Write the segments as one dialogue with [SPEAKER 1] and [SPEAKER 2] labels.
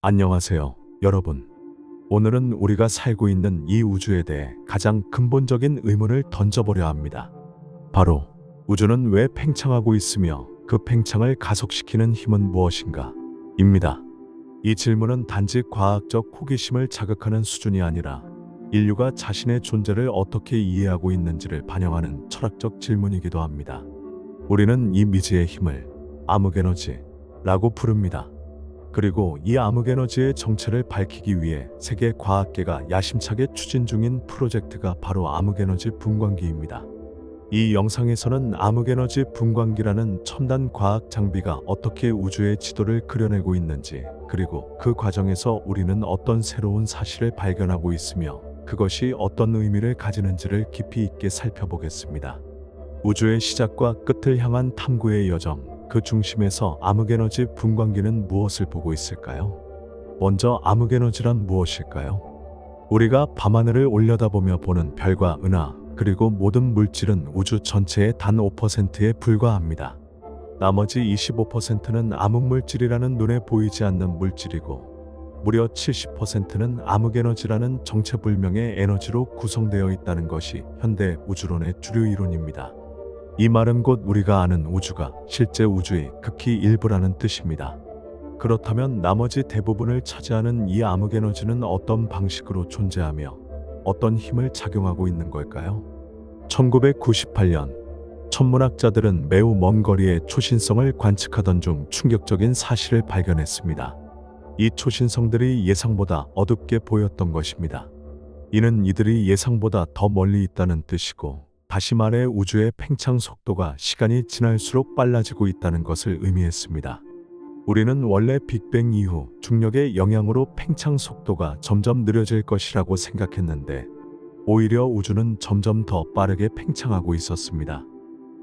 [SPEAKER 1] 안녕하세요, 여러분. 오늘은 우리가 살고 있는 이 우주에 대해 가장 근본적인 의문을 던져보려 합니다. 바로 우주는 왜 팽창하고 있으며 그 팽창을 가속시키는 힘은 무엇인가? 입니다. 이 질문은 단지 과학적 호기심을 자극하는 수준이 아니라 인류가 자신의 존재를 어떻게 이해하고 있는지를 반영하는 철학적 질문이기도 합니다. 우리는 이 미지의 힘을 암흑에너지라고 부릅니다. 그리고 이 암흑에너지의 정체를 밝히기 위해 세계 과학계가 야심차게 추진 중인 프로젝트가 바로 암흑에너지 분광기입니다. 이 영상에서는 암흑에너지 분광기라는 첨단 과학 장비가 어떻게 우주의 지도를 그려내고 있는지, 그리고 그 과정에서 우리는 어떤 새로운 사실을 발견하고 있으며 그것이 어떤 의미를 가지는지를 깊이 있게 살펴보겠습니다. 우주의 시작과 끝을 향한 탐구의 여정, 그 중심에서 암흑에너지 분광기는 무엇을 보고 있을까요? 먼저 암흑에너지란 무엇일까요? 우리가 밤하늘을 올려다보며 보는 별과 은하, 그리고 모든 물질은 우주 전체의 단 5%에 불과합니다. 나머지 25%는 암흑물질이라는 눈에 보이지 않는 물질이고, 무려 70%는 암흑에너지라는 정체불명의 에너지로 구성되어 있다는 것이 현대 우주론의 주류 이론입니다. 이 말은 곧 우리가 아는 우주가 실제 우주의 극히 일부라는 뜻입니다. 그렇다면 나머지 대부분을 차지하는 이 암흑에너지는 어떤 방식으로 존재하며 어떤 힘을 작용하고 있는 걸까요? 1998년, 천문학자들은 매우 먼 거리의 초신성을 관측하던 중 충격적인 사실을 발견했습니다. 이 초신성들이 예상보다 어둡게 보였던 것입니다. 이는 이들이 예상보다 더 멀리 있다는 뜻이고, 다시 말해 우주의 팽창 속도가 시간이 지날수록 빨라지고 있다는 것을 의미했습니다. 우리는 원래 빅뱅 이후 중력의 영향으로 팽창 속도가 점점 느려질 것이라고 생각했는데, 오히려 우주는 점점 더 빠르게 팽창하고 있었습니다.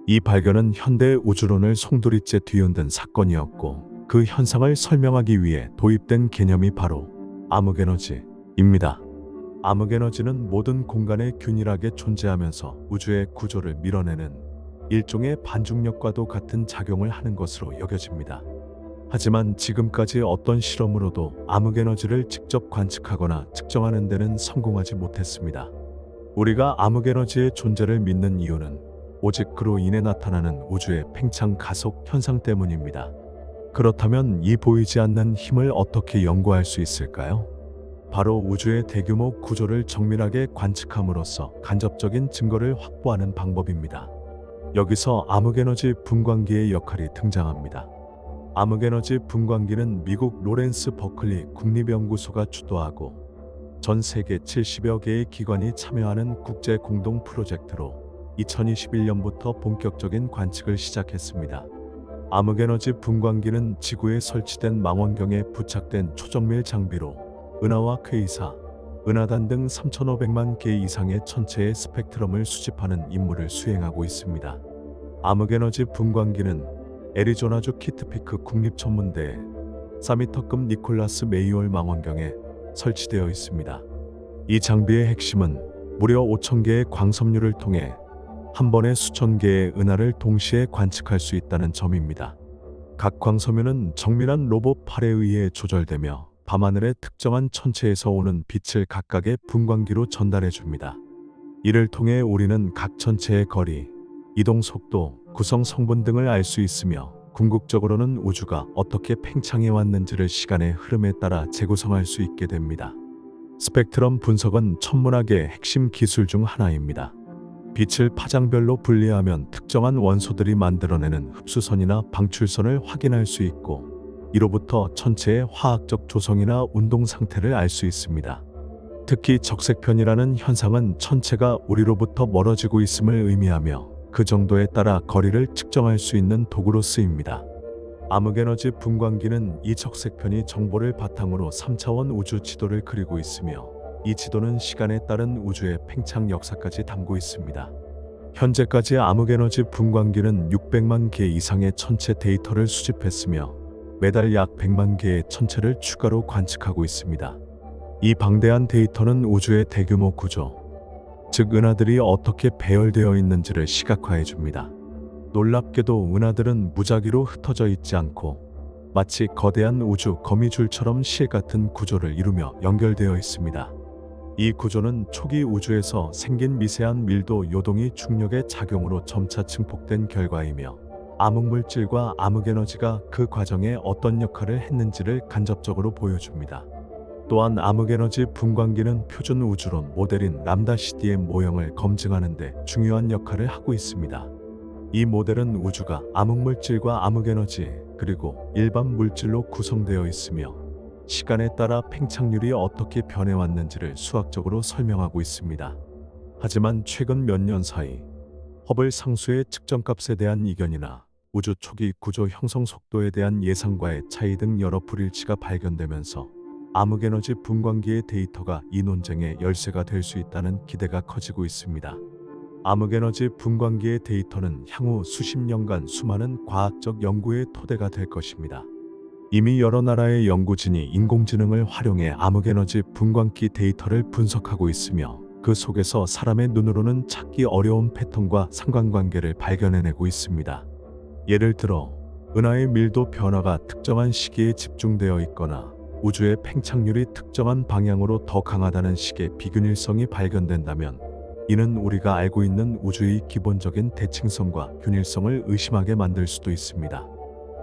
[SPEAKER 1] 이 발견은 현대 우주론을 송두리째 뒤흔든 사건이었고, 그 현상을 설명하기 위해 도입된 개념이 바로 암흑에너지입니다. 암흑에너지는 모든 공간에 균일하게 존재하면서 우주의 구조를 밀어내는 일종의 반중력과도 같은 작용을 하는 것으로 여겨집니다. 하지만 지금까지 어떤 실험으로도 암흑에너지를 직접 관측하거나 측정하는 데는 성공하지 못했습니다. 우리가 암흑에너지의 존재를 믿는 이유는 오직 그로 인해 나타나는 우주의 팽창 가속 현상 때문입니다. 그렇다면 이 보이지 않는 힘을 어떻게 연구할 수 있을까요? 바로 우주의 대규모 구조를 정밀하게 관측함으로써 간접적인 증거를 확보하는 방법입니다. 여기서 암흑에너지 분광기의 역할이 등장합니다. 암흑에너지 분광기는 미국 로렌스 버클리 국립연구소가 주도하고 전 세계 70여 개의 기관이 참여하는 국제 공동 프로젝트로 2021년부터 본격적인 관측을 시작했습니다. 암흑에너지 분광기는 지구에 설치된 망원경에 부착된 초정밀 장비로 은하와 퀘이사, 은하단 등 3,500만 개 이상의 천체의 스펙트럼을 수집하는 임무를 수행하고 있습니다. 암흑에너지 분광기는 애리조나주 키트피크 국립천문대에 4m급 니콜라스 메이올 망원경에 설치되어 있습니다. 이 장비의 핵심은 무려 5,000개의 광섬유를 통해 한 번에 수천 개의 은하를 동시에 관측할 수 있다는 점입니다. 각 광섬유는 정밀한 로봇 팔에 의해 조절되며 밤하늘의 특정한 천체에서 오는 빛을 각각의 분광기로 전달해 줍니다. 이를 통해 우리는 각 천체의 거리, 이동 속도, 구성 성분 등을 알 수 있으며 궁극적으로는 우주가 어떻게 팽창해 왔는지를 시간의 흐름에 따라 재구성할 수 있게 됩니다. 스펙트럼 분석은 천문학의 핵심 기술 중 하나입니다. 빛을 파장별로 분리하면 특정한 원소들이 만들어내는 흡수선이나 방출선을 확인할 수 있고, 이로부터 천체의 화학적 조성이나 운동 상태를 알 수 있습니다. 특히 적색편이라는 현상은 천체가 우리로부터 멀어지고 있음을 의미하며 그 정도에 따라 거리를 측정할 수 있는 도구로 쓰입니다. 암흑에너지 분광기는 이 적색편이 정보를 바탕으로 3차원 우주 지도를 그리고 있으며, 이 지도는 시간에 따른 우주의 팽창 역사까지 담고 있습니다. 현재까지 암흑에너지 분광기는 600만 개 이상의 천체 데이터를 수집했으며 매달 약 100만 개의 천체를 추가로 관측하고 있습니다. 이 방대한 데이터는 우주의 대규모 구조, 즉 은하들이 어떻게 배열되어 있는지를 시각화해 줍니다. 놀랍게도 은하들은 무작위로 흩어져 있지 않고 마치 거대한 우주 거미줄처럼 실 같은 구조를 이루며 연결되어 있습니다. 이 구조는 초기 우주에서 생긴 미세한 밀도 요동이 중력의 작용으로 점차 증폭된 결과이며, 암흑물질과 암흑에너지가 그 과정에 어떤 역할을 했는지를 간접적으로 보여줍니다. 또한 암흑에너지 분광기는 표준 우주론 모델인 람다시티의 모형을 검증하는 데 중요한 역할을 하고 있습니다. 이 모델은 우주가 암흑물질과 암흑에너지 그리고 일반 물질로 구성되어 있으며, 시간에 따라 팽창률이 어떻게 변해왔는지를 수학적으로 설명하고 있습니다. 하지만 최근 몇 년 사이 허블 상수의 측정값에 대한 이견이나 우주 초기 구조 형성 속도에 대한 예상과의 차이 등 여러 불일치가 발견되면서 암흑에너지 분광기의 데이터가 이 논쟁의 열쇠가 될 수 있다는 기대가 커지고 있습니다. 암흑에너지 분광기의 데이터는 향후 수십 년간 수많은 과학적 연구의 토대가 될 것입니다. 이미 여러 나라의 연구진이 인공지능을 활용해 암흑에너지 분광기 데이터를 분석하고 있으며, 그 속에서 사람의 눈으로는 찾기 어려운 패턴과 상관관계를 발견해내고 있습니다. 예를 들어 은하의 밀도 변화가 특정한 시기에 집중되어 있거나 우주의 팽창률이 특정한 방향으로 더 강하다는 식의 비균일성이 발견된다면, 이는 우리가 알고 있는 우주의 기본적인 대칭성과 균일성을 의심하게 만들 수도 있습니다.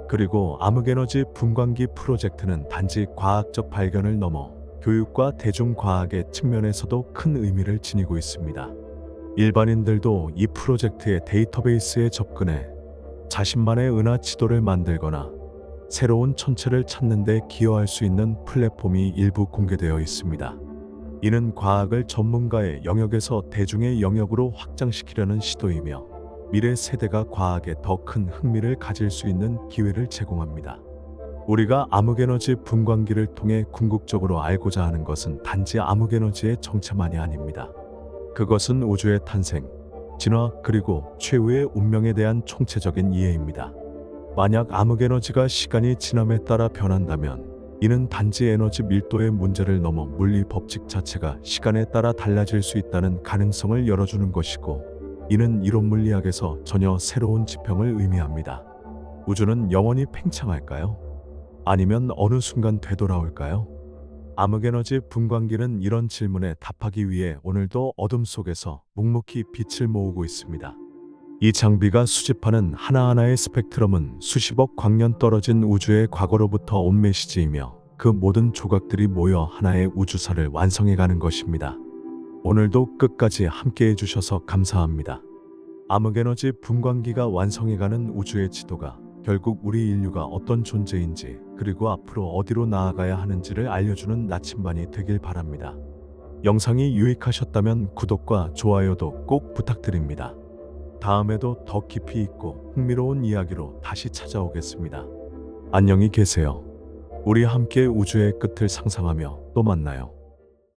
[SPEAKER 1] 그리고 암흑에너지 분광기 프로젝트는 단지 과학적 발견을 넘어 교육과 대중과학의 측면에서도 큰 의미를 지니고 있습니다. 일반인들도 이 프로젝트의 데이터베이스에 접근해 자신만의 은하 지도를 만들거나 새로운 천체를 찾는 데 기여할 수 있는 플랫폼이 일부 공개되어 있습니다. 이는 과학을 전문가의 영역에서 대중의 영역으로 확장시키려는 시도이며, 미래 세대가 과학에 더 큰 흥미를 가질 수 있는 기회를 제공합니다. 우리가 암흑에너지 분광기를 통해 궁극적으로 알고자 하는 것은 단지 암흑에너지의 정체만이 아닙니다. 그것은 우주의 탄생, 진화 그리고 최후의 운명에 대한 총체적인 이해입니다. 만약 암흑에너지가 시간이 지남에 따라 변한다면, 이는 단지 에너지 밀도의 문제를 넘어 물리 법칙 자체가 시간에 따라 달라질 수 있다는 가능성을 열어주는 것이고, 이는 이론 물리학에서 전혀 새로운 지평을 의미합니다. 우주는 영원히 팽창할까요? 아니면 어느 순간 되돌아올까요? 암흑에너지 분광기는 이런 질문에 답하기 위해 오늘도 어둠 속에서 묵묵히 빛을 모으고 있습니다. 이 장비가 수집하는 하나하나의 스펙트럼은 수십억 광년 떨어진 우주의 과거로부터 온 메시지이며, 그 모든 조각들이 모여 하나의 우주사를 완성해가는 것입니다. 오늘도 끝까지 함께해 주셔서 감사합니다. 암흑에너지 분광기가 완성해가는 우주의 지도가 결국 우리 인류가 어떤 존재인지, 그리고 앞으로 어디로 나아가야 하는지를 알려주는 나침반이 되길 바랍니다. 영상이 유익하셨다면 구독과 좋아요도 꼭 부탁드립니다. 다음에도 더 깊이 있고 흥미로운 이야기로 다시 찾아오겠습니다. 안녕히 계세요. 우리 함께 우주의 끝을 상상하며 또 만나요.